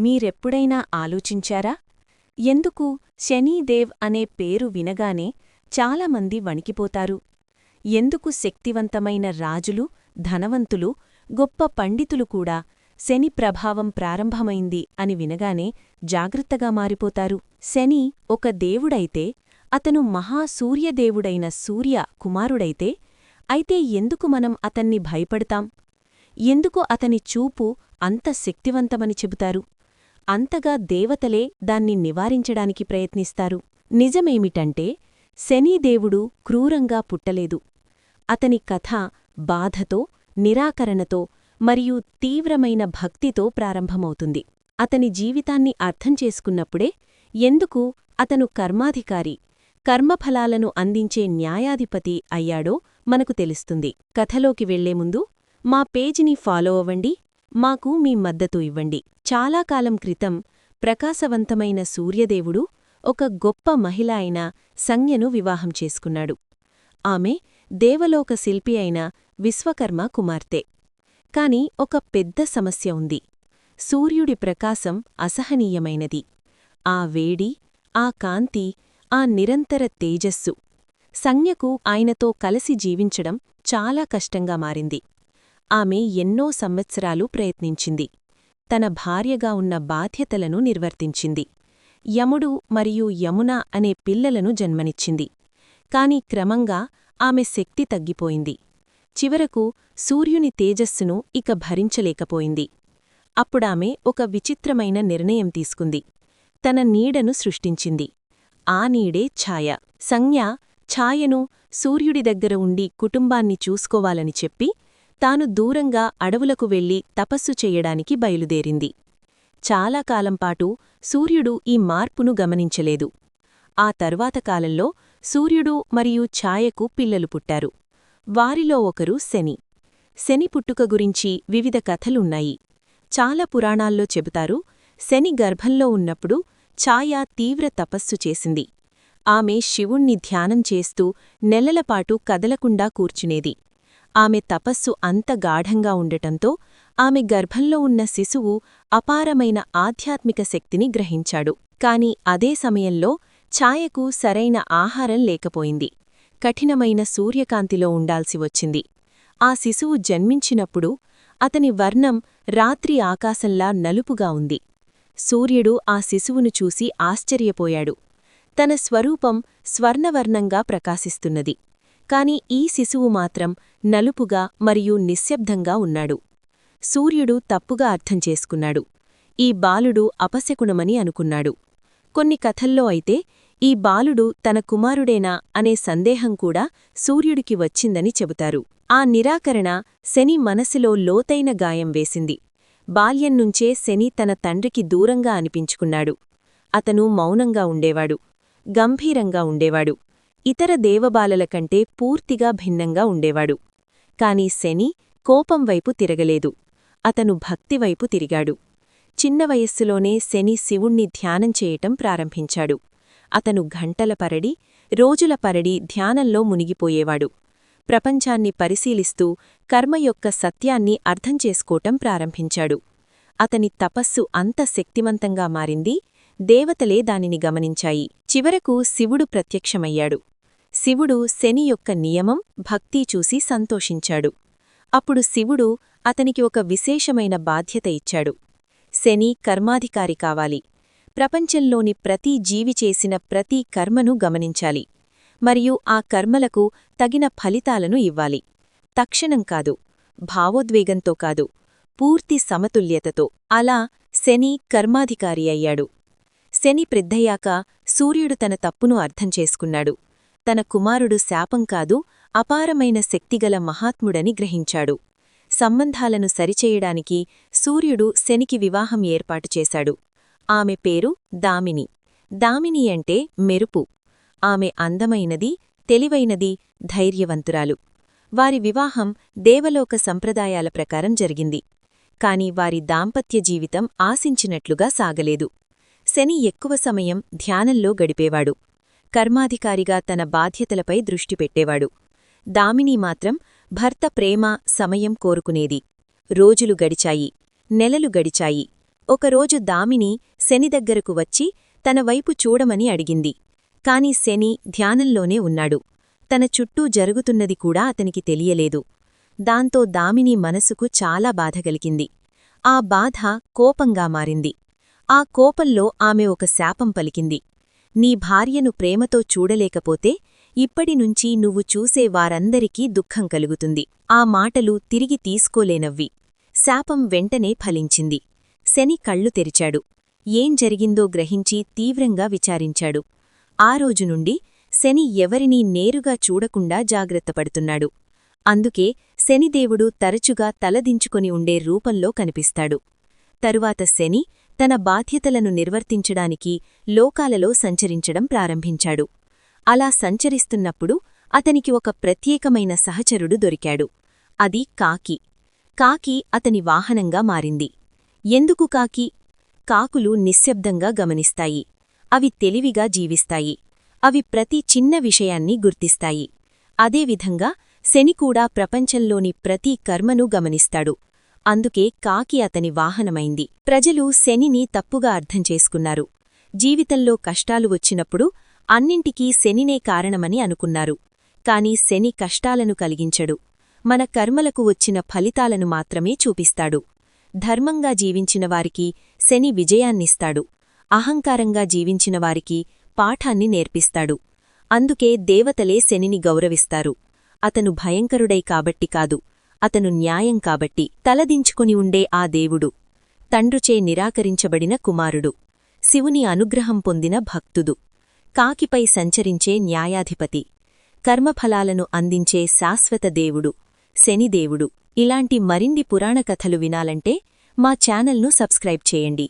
మీరెప్పుడైనా ఆలోచించారా? ఎందుకు శనీదేవ్ అనే పేరు వినగానే చాలామంది వణికిపోతారు? ఎందుకు శక్తివంతమైన రాజులు, ధనవంతులు, గొప్ప పండితులు కూడా శని ప్రభావం ప్రారంభమైంది అని వినగానే జాగ్రత్తగా మారిపోతారు? శని ఒక దేవుడైతే, అతను మహాసూర్యదేవుడైన సూర్య కుమారుడైతే, అయితే ఎందుకు మనం అతన్ని భయపడతాం? ఎందుకు అతని చూపు అంత శక్తివంతమని చెబుతారు? అంతగా దేవతలే దాన్ని నివారించడానికి ప్రయత్నిస్తారు. నిజమేమిటంటే, శనీదేవుడు క్రూరంగా పుట్టలేదు. అతని కథ బాధతో, నిరాకరణతో మరియు తీవ్రమైన భక్తితో ప్రారంభమవుతుంది. అతని జీవితాన్ని అర్థం చేసుకున్నప్పుడే ఎందుకు అతను కర్మాధికారి, కర్మఫలాలను అందించే న్యాయాధిపతి అయ్యాడో మనకు తెలుస్తుంది. కథలోకి వెళ్లే ముందు మా పేజీని ఫాలో అవ్వండి, మాకు మీ మద్దతు ఇవ్వండి. చాలా కాలం క్రితం ప్రకాశవంతమైన సూర్యదేవుడు ఒక గొప్ప మహిళ అయిన సంజ్ఞను వివాహం చేసుకున్నాడు. ఆమె దేవలోక శిల్పి అయిన విశ్వకర్మ కుమార్తె. కాని ఒక పెద్ద సమస్య ఉంది. సూర్యుడి ప్రకాశం అసహనీయమైనది. ఆ వేడి, ఆ కాంతి, ఆ నిరంతర తేజస్సు సంజ్ఞకు ఆయనతో కలిసి జీవించడం చాలా కష్టంగా మారింది. ఆమె ఎన్నో సంవత్సరాలు ప్రయత్నించింది. తన భార్యగా ఉన్న బాధ్యతలను నిర్వర్తించింది. యముడు మరియు యమున అనే పిల్లలను జన్మనిచ్చింది. కాని క్రమంగా ఆమె శక్తి తగ్గిపోయింది. చివరకు సూర్యుని తేజస్సును ఇక భరించలేకపోయింది. అప్పుడామె ఒక విచిత్రమైన నిర్ణయం తీసుకుంది. తన నీడను సృష్టించింది. ఆ నీడే ఛాయ. సంజ్ఞ ఛాయను సూర్యుడి దగ్గర ఉండి కుటుంబాన్ని చూసుకోవాలని చెప్పి తాను దూరంగా అడవులకు వెళ్లి తపస్సు చెయ్యడానికి బయలుదేరింది. చాలా కాలంపాటు సూర్యుడు ఈ మార్పును గమనించలేదు. ఆ తర్వాత కాలంలో సూర్యుడు మరియు ఛాయకు పిల్లలు పుట్టారు. వారిలో ఒకరు శని. శని పుట్టుక గురించి వివిధ కథలున్నాయి. చాలా పురాణాల్లో చెబుతారు, శని గర్భంలో ఉన్నప్పుడు ఛాయ తీవ్ర తపస్సు చేసింది. ఆమె శివుణ్ణి ధ్యానం చేస్తూ నెలలపాటు కదలకుండా కూర్చునేది. ఆమె తపస్సు అంత గాఢంగా ఉండటంతో ఆమె గర్భంలో ఉన్న శిశువు అపారమైన ఆధ్యాత్మిక శక్తిని గ్రహించాడు. కాని అదే సమయంలో ఛాయకు సరైన ఆహారం లేకపోయింది. కఠినమైన సూర్యకాంతిలో ఉండాల్సి వచ్చింది. ఆ శిశువు జన్మించినప్పుడు అతని వర్ణం రాత్రి ఆకాశంలా నలుపుగా ఉంది. సూర్యుడు ఆ శిశువును చూసి ఆశ్చర్యపోయాడు. తన స్వరూపం స్వర్ణవర్ణంగా ప్రకాశిస్తున్నది. కాని ఈ శిశువు మాత్రం నలుపుగా మరియు నిశ్శబ్దంగా ఉన్నాడు. సూర్యుడు తప్పుగా అర్థం చేసుకున్నాడు. ఈ బాలుడు అపశకునమని అనుకున్నాడు. కొన్ని కథల్లో అయితే ఈ బాలుడు తన కుమారుడేనా అనే సందేహం కూడా సూర్యుడికి వచ్చిందని చెబుతారు. ఆ నిరాకరణ శని మనసులో లోతైన గాయం వేసింది. బాల్యంనుంచే శని తన తండ్రికి దూరంగా అనిపించుకున్నాడు. అతను మౌనంగా ఉండేవాడు, గంభీరంగా ఉండేవాడు, ఇతర దేవబాలల కంటే పూర్తిగా భిన్నంగా ఉండేవాడు. కాని శని కోపంవైపు తిరగలేదు. అతను భక్తివైపు తిరిగాడు. చిన్న వయస్సులోనే శని శివుణ్ణి ధ్యానం చేయటం ప్రారంభించాడు. అతను గంటల పరడి, రోజుల పరడి ధ్యానంలో మునిగిపోయేవాడు. ప్రపంచాన్ని పరిశీలిస్తూ కర్మ యొక్క సత్యాన్ని అర్థం చేసుకోవటం ప్రారంభించాడు. అతని తపస్సు అంత శక్తివంతంగా మారింది, దేవతలే దానిని గమనించాయి. చివరకు శివుడు ప్రత్యక్షమయ్యాడు. శివుడు శని యొక్క నియమం, భక్తి చూసి సంతోషించాడు. అప్పుడు శివుడు అతనికి ఒక విశేషమైన బాధ్యత ఇచ్చాడు. శని కర్మాధికారి కావాలి. ప్రపంచంలోని ప్రతి జీవి చేసిన ప్రతి కర్మను గమనించాలి. మరియు ఆ కర్మలకు తగిన ఫలితాలను ఇవ్వాలి. తక్షణం కాదు, భావోద్వేగంతో కాదు, పూర్తి సమతుల్యతతో. అలా శని కర్మాధికారి అయ్యాడు. శని పెద్దయ్యాక సూర్యుడు తన తప్పును అర్థం చేసుకున్నాడు. తన కుమారుడు శాపం కాదు, అపారమైన శక్తిగల మహాత్ముడని గ్రహించాడు. సంబంధాలను సరిచేయడానికి సూర్యుడు శనికి వివాహం ఏర్పాటు చేశాడు. ఆమె పేరు దామిని. దామిని అంటే మెరుపు. ఆమె అందమైనది, తెలివైనది, ధైర్యవంతురాలు. వారి వివాహం దేవలోక సంప్రదాయాల ప్రకారం జరిగింది. కాని వారి దాంపత్య జీవితం ఆశించినట్లుగా సాగలేదు. శని ఎక్కువ సమయం ధ్యానంలో గడిపేవాడు. కర్మాధికారిగా తన బాధ్యతలపై దృష్టి పెట్టేవాడు. దామిని మాత్రం భర్త ప్రేమ, సమయం కోరుకునేది. రోజులు గడిచాయి, నెలలు గడిచాయి. ఒకరోజు దామిని శని దగ్గరకు వచ్చి తన వైపు చూడమని అడిగింది. కాని శని ధ్యానంలోనే ఉన్నాడు. తన చుట్టూ జరుగుతున్నది కూడా అతనికి తెలియలేదు. దాంతో దామిని మనసుకు చాలా బాధగలిగింది. ఆ బాధ కోపంగా మారింది. ఆ కోపంలో ఆమె ఒక శాపం పలికింది. నీ భార్యను ప్రేమతో చూడలేకపోతే ఇప్పటినుంచి నువ్వు చూసే వారందరికీ దుఃఖం కలుగుతుంది. ఆ మాటలు తిరిగి తీసుకోలేనవ్వి. శాపం వెంటనే ఫలించింది. శని కళ్ళు తెరిచాడు. ఏం జరిగిందో గ్రహించి తీవ్రంగా విచారించాడు. ఆ రోజు నుండి శని ఎవరినీ నేరుగా చూడకుండా జాగ్రత్తపడుతున్నాడు. అందుకే శనిదేవుడు తరచుగా తలదించుకొని ఉండే రూపంలో కనిపిస్తాడు. తరువాత శని తన బాధ్యతలను నిర్వర్తించడానికి లోకాలలో సంచరించడం ప్రారంభించాడు. అలా సంచరిస్తున్నప్పుడు అతనికి ఒక ప్రత్యేకమైన సహచరుడు దొరికాడు. అది కాకి. కాకి అతని వాహనంగా మారింది. ఎందుకు కాకి? కాకులు నిశ్శబ్దంగా గమనిస్తాయి. అవి తెలివిగా జీవిస్తాయి. అవి ప్రతి చిన్న విషయాన్ని గుర్తిస్తాయి. అదేవిధంగా శనికూడా ప్రపంచంలోని ప్రతి కర్మను గమనిస్తాడు. అందుకే కాకి అతని వాహనమైంది. ప్రజలు శనిని తప్పుగా అర్థం చేసుకున్నారు. జీవితంలో కష్టాలు వచ్చినప్పుడు అన్నింటికీ శనినే కారణమని అనుకున్నారు. కాని శని కష్టాలను కలిగించడు. మన కర్మలకు వచ్చిన ఫలితాలను మాత్రమే చూపిస్తాడు. ధర్మంగా జీవించినవారికి శని విజయాన్నిస్తాడు. అహంకారంగా జీవించినవారికి పాఠాన్ని నేర్పిస్తాడు. అందుకే దేవతలే శనిని గౌరవిస్తారు. అతను భయంకరుడై కాబట్టి కాదు, అతను న్యాయం కాబట్టి. తలదించుకుని ఉండే ఆ దేవుడు తండ్రుచే నిరాకరించబడిన కుమారుడు, శివుని అనుగ్రహం పొందిన భక్తుడు, కాకిపై సంచరించే న్యాయాధిపతి, కర్మఫలాలను అందించే శాశ్వత దేవుడు శనిదేవుడు. ఇలాంటి మరిన్ని పురాణ కథలు వినాలంటే మా ఛానల్ను సబ్స్క్రైబ్ చేయండి.